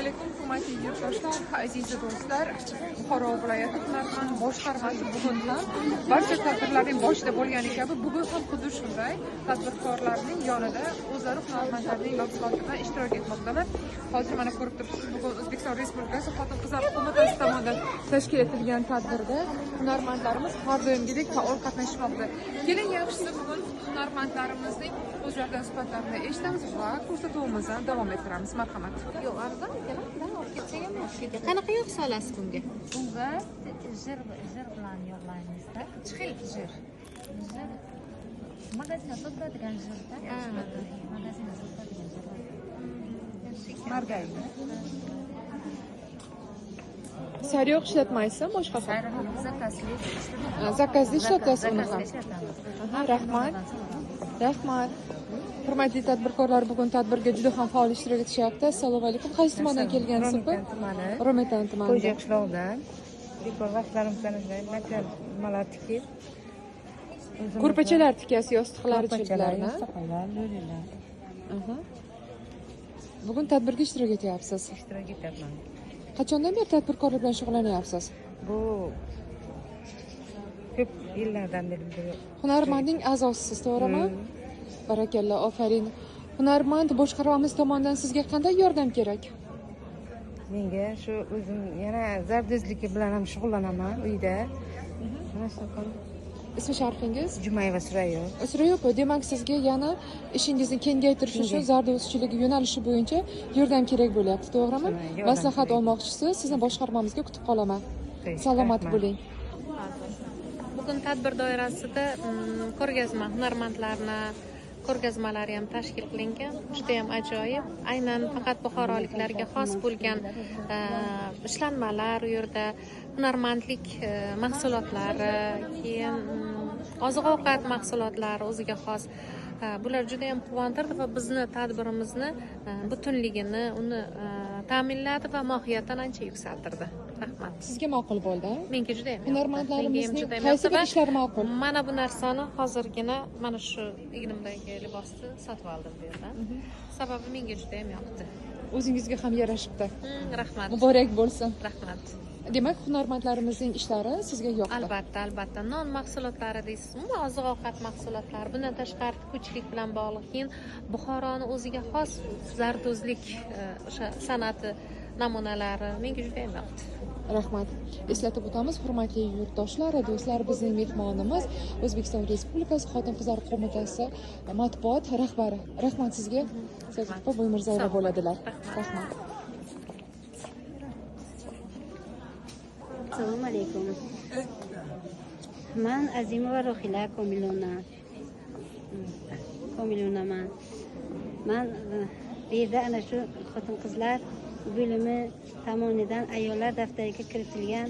alaykum, hurmatli yurtdoshlar, aziz do'stlar. Buxoro viloyati Hunarmand boshqarmasi bugundan barcha tadbirlarning boshida bo'lgani kabi bugun ham xuddi shunday tadbirkorlarning yonida o'zlari hunarmandlarning mahsulotida ishtirok etmoqdalar. Hozir mana ko'rib turibsiz, bugun O'zbekiston Respublikasi Xotin-qizlar qo'mitasi tomonidan tashkil etilgan tadbirda hunarmandlarimiz har doimgidek faol qatnashmoqda. Keling, yaxshisi bugun hunarmandlarimizning o'zlaridan suhbatlarini eshitamiz va ko'rsatuvimizni davom ettiramiz. Marhamat. Yo'q, arzon ekan-da, olib ketsak ham yaxshi ekan. Qanaqa yo'q solasiz bunga? Bunga jir bilan yog'laymizda. Chixil jir. Magazinda sotiladigan jirda. Magazinda sotiladigan jir. Margayni. Sariyog' ishlatmaysiz, boshqa zakazli ishlatasiz uni ham. Rahmat. Rahmat. Hurmatli tadbirkorlar, bugun tadbirga juda ham faol ishtirok etishyapti. Assalomu alaykum. Qaysi tumandan kelgansiz? Ro'metan tumani. Qo'yja qishlog'idan. Bekor vaqtlarimizdan material nimalar tikib. Ko'rpachalar tikasiz, yostiqlar ichidlarni. Bugun tadbirga ishtirok etyapsiz. Ishtirok etyapman. Qachondan beri tadbirkorlik bilan shug'ullanyapsiz? Bu ko'p yillardan beri Hunarmandning a'zosisiz, to'g'rimi? Barakalloh, ofarin. Hunarmand boshqarmamiz tomonidan sizga qanday yordam kerak? menga shu o'zim yana zardozligi bilan ham shug'ullanaman uyda. Mana shunaqa. Ismi sharfingiz? Jumayeva Surayo. Surayo, demak sizga yana ishingizni kengaytirish uchun zardozchilik yo'nalishi bo'yicha yordam kerak bo'lyapti, to'g'rimi? Maslahat olmoqchisiz, sizni boshqarmamizga kutib qolaman. Salomat bo'ling. Bugun tadbir doirasida ko'rgazma, hunarmandlarni ko'rgazmalari ham tashkil qilingan. Juda ham ajoyib. Aynan faqat buxoroliklarga xos bo'lgan ishlanmalar u yerda, hunarmandlik mahsulotlari, keyin oziq-ovqat mahsulotlari o'ziga xos. Bular juda ham quvontirdi va bizni tadbirimizni butunligini uni ta'minladi va mohiyatan ancha yuksaltirdi. Rahmat. Sizga ma'qul bo'ldi? Menga juda ham. Hunarmandlarimizning qaysi bir ishlari ma'qul? Mana bu narsani hozirgina mana shu egnimdagi libosni sotib oldim bu yerdan. Sababi menga juda ham yoqdi. O'zingizga ham yarashibdi. Rahmat. Muborak bo'lsin. Rahmat. Demak, hunarmandlarimizning ishlari sizga yoqdi. Albatta, albatta. Non mahsulotlari deysizmi? Oziq-ovqat mahsulotlari. Bundan tashqari tikuvchilik bilan bog'liq. Keyin Buxoroni o'ziga xos zardozlik o'sha san'ati namunalari menga juda ham yoqdi. Rahmat. Eslatib o'tamiz, hurmatli yurtdoshlar, do'stlar, bizning mehmonimiz O'zbekiston Respublikasi Xotin-qizlar qo'mitasi matbuot rahbari. Rahmat sizga. Saziffa Boymirzayeva bo'ladilar. Rahmat. Assalomu alaykum. Men Azimova Ruhila Komilonaman. Men bu yerda ana shu xotin-qizlar bo'limi tomonidan ayollar daftariga kiritilgan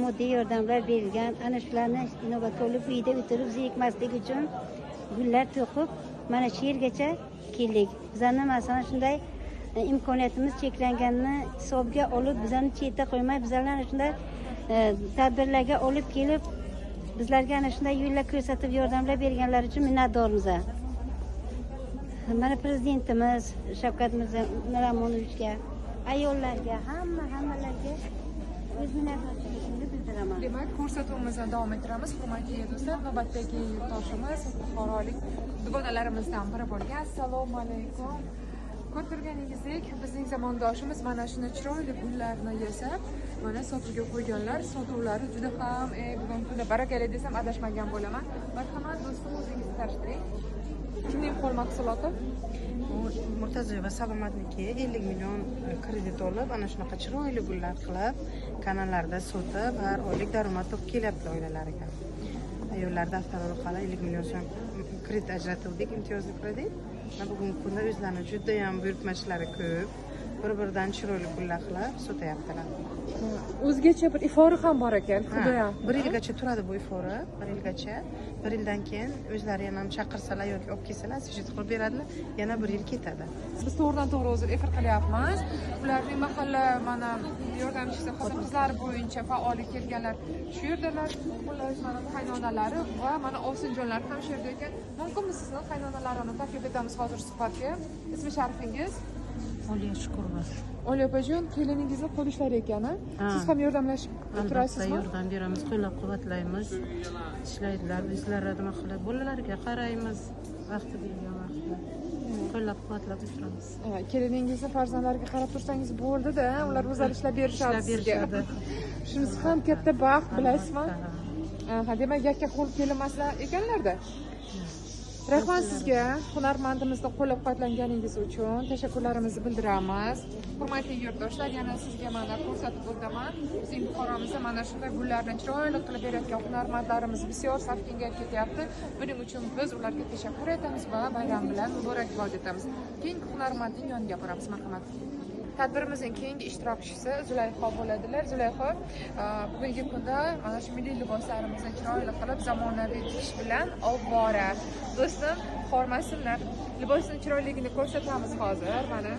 moddiy yordamlar berilgan. Ana shularni inobatga olib uyda o'tirib zerikmaslik uchun gullar to'qib mana shu yergacha keldik. Bizlarni masalan shunday imkoniyatimiz cheklanganini hisobga olib, bizlarni chetda qo'ymay, bizlarni shunday tadbirlarga olib kelib, bizlarga ana shunday yo'llar ko'rsatib yordamlar berganlari uchun minnatdormiz. Mana prezidentimiz Shavkat Miromonovichga, ayollarga, hammalarga o'z minnatdorchiligimni bildiraman. Demak, ko'rsatuvimizni davom ettiramiz. Hurmatli do'stlar, navbatdagi yurtdoshimiz buxorolik dugonalarimizdan biri bo'lgan. Assalomu alaykum. Ko'rtirganingizdek, bizning zamondoshimiz mana shuni chiroyli gullarni yasab, mana sotuvga qo'yganlar. Sotuvlari juda ham bugungi kunda barakali desam adashmagan bo'laman. Marhamat do'stim, o'zingizni tanishtiring. Kimning qo'l mahsuloti? Murtazoyeva Salomatniki 50 million kredit olib, ana shunaqa chiroyli gullar qilib, kanallarda sotib, har oylik daromad topib kelyapti oilalariga. Ayollar daftari orqali 50 million so'm kredit ajratuvdik, imtiyozli kredit. Bugungi kunda o'zlarini juda ham buyurtmachlari ko'p, bir-biridan chiroyli gullar qilib sotyaptilar. O'zgacha bir ifori ham bor ekan, xudo ham. 1 yilgacha turadi bu ifori, 1 yilgacha. 1 yildan keyin o'zlari ham chaqirsalar yoki olib kelsalar, sujit qilib beradilar, yana 1 yil ketadi. Biz to'g'ridan-to'g'ri o'zi efir qilyapmiz. Ularning mahalla mana yordamchisi xotin-qizlar bo'yicha faollik kelganlar shu yerdalar. Xullas, mana qaynonalari va mana ovsinjonlar ham shu yerda ekan. Mumkinmi sizni qaynonalarini taklif etamiz hozir suhbatga? Ismi sharifingiz? Oliya Shukurova. Oliya opajon, keliningizni qo'l ishlari ekan, Ha. siz ham yordamlashib Albatta turasizmi? yordam beramiz, qo'llab-quvvatlaymiz. Ishlaydilar, bizlar nima qilib, bolalarga qaraymiz. Vaqti bergan vaqtda qo'llab-quvvatlab turamiz. Keliningizni farzandlariga qarab tursangiz bo'ldi-da, ular o'zlari ishlab berishadi Ishlab sizga. berishadi. Shunisi ham katta baxt, bilasizmi? Ha. Demak, yakka qo'l kelinmaslar ekanlarda. Rahmat sizga, hunarmandimizni qo'llab-quvvatlanganingiz uchun tashakkurlarimizni bildiramiz. Hurmatli yurtdoshlar, yana sizga mana ko'rsatib o'taman. Bizning Buxoromizda mana shunday gullarni chiroyli qilib berayotgan hunarmandlarimiz bisyor saf kengayib ketyapti. Buning uchun biz ularga tashakkur aytamiz va bayram bilan muborakbod etamiz. Keyingi hunarmandning yoniga boramiz, marhamat. Tadbirimizning keyingi ishtirokchisi Zulayho bo'ladilar. Zulayho, bugungi kunda mana shu milliy liboslarimizni chiroyli qilib zamonaviy tikish bilan olib boradi. Do'stim, hormasinlar. Libosning chiroyligini ko'rsatamiz hozir. Mana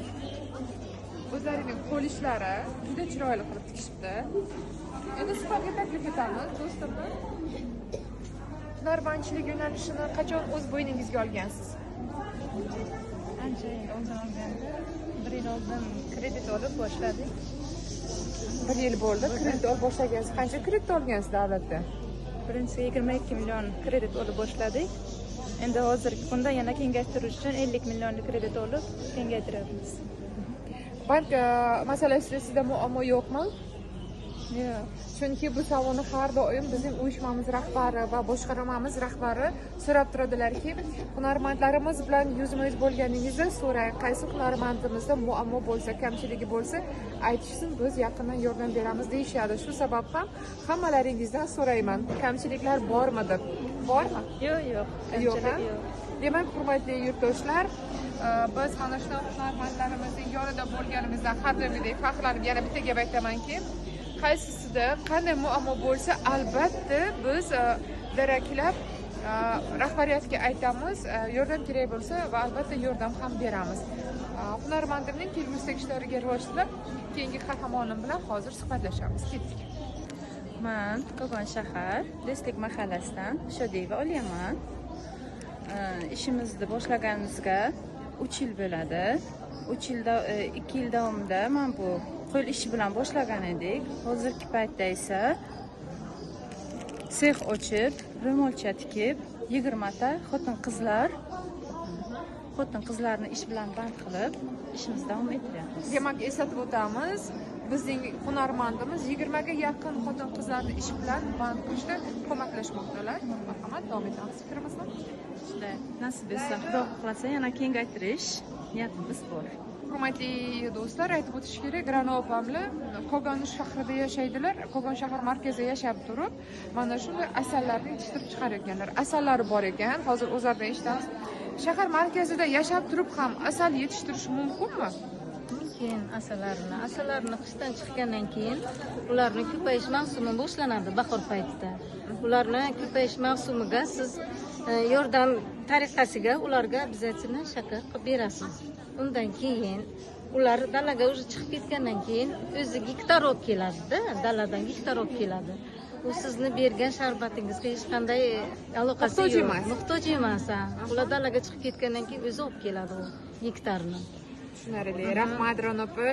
o'zlarining qo'l ishlari juda chiroyli qilib tikishibdi. Endi suhbatga taklif etamiz do'stimni. Hunarmandchilik yo'nalishini qachon o'z bo'yningizga olgansiz? Ancha oldin olganda 1 yil oldin kredit olib boshladik. 1 yil bo'ldi, kredit olib boshlagansiz. Qancha kredit olgansiz davlatdan? Birinchisi 22 million kredit olib boshladik. Endi hozirgi kunda yana kengaytirish uchun 50 millionlik kredit olib kengaytiryapmiz. Bank masalasida sizda muammo yo'qmi? Yo'q. Chunki bu savolni har doim bizning uyushmamiz rahbari va boshqarmamiz rahbari so'rab turadilarki, hunarmandlarimiz bilan yuzma-yuz bo'lganingizda so'rang, qaysi hunarmandimizda muammo bo'lsa, kamchiligi bo'lsa, aytishsin, biz yaqindan yordam beramiz deyishadi. Shu sabab ham hammalaringizdan so'rayman, kamchiliklar bormi deb. Bormi? Yo'q. Yo'q, Kamchilik yo'q. Demak, hurmatli yurtdoshlar, biz mana shu hunarmandlarimizning yonida bo'lganimizdan har doimgidek faxrlanib yana bitta gap aytamanki, qaysisida qanday muammo bo'lsa, albatta biz daraklab rahbariyatga aytamiz, yordam kerak bo'lsa va albatta yordam ham beramiz. Hunarmandimning kelgusidagi ishlariga rivoj tilab, keyingi qahramonim bilan hozir suhbatlashamiz. Ketdik. Men Kogon shahar Do'stlik mahallasidan Shodiyeva Oliyaman. Ishimizni boshlaganimizga 3 yil bo'ladi. 2 yil davomida men bu qo'l ishi bilan boshlagan edik. Hozirgi paytda esa sex ochib, ro'molcha tikib, 20 ta xotin-qizlarni ish bilan band qilib, ishimizni davom ettiryapmiz. Demak, eslatib o'tamiz, bizning hunarmandimiz 20 ga yaqin xotin-qizlarni ish bilan band qilishda ko'maklashmoqdalar. Marhamat, davom etamiz fikrimizni. Shunday nasib etsa, Xudo xohlasa yana kengaytirish niyatimiz bor. Hurmatli do'stlar, aytib o'tish kerak, Ra'no opamlar Kogon shahrida yashaydilar. Kogon shahar markazida yashab turib, mana shunday asallarni yetishtirib chiqarayotganlar. Asallari bor ekan, hozir o'zlaridan eshitamiz. Shahar markazida yashab turib ham asal yetishtirish mumkinmi? Mumkin. Asallarni qishdan chiqqandan keyin ularni ko'payish mavsumi boshlanadi bahor paytida. Ularni ko'payish mavsumiga siz yordam tariqasiga ularga obязательно shakar qilib berasiz. Undan keyin ular dalaga o'zi chiqib ketgandan keyin o'zi gektar olib keladi-da, daladan gektar olib keladi. U sizni bergan sharbatingizga hech qanday aloqasi yo'q. Muhtoj emas. Ular dalaga chiqib ketgandan keyin o'zi olib keladi u gektarni. Tushunarli. Rahmat, Ra'no opa.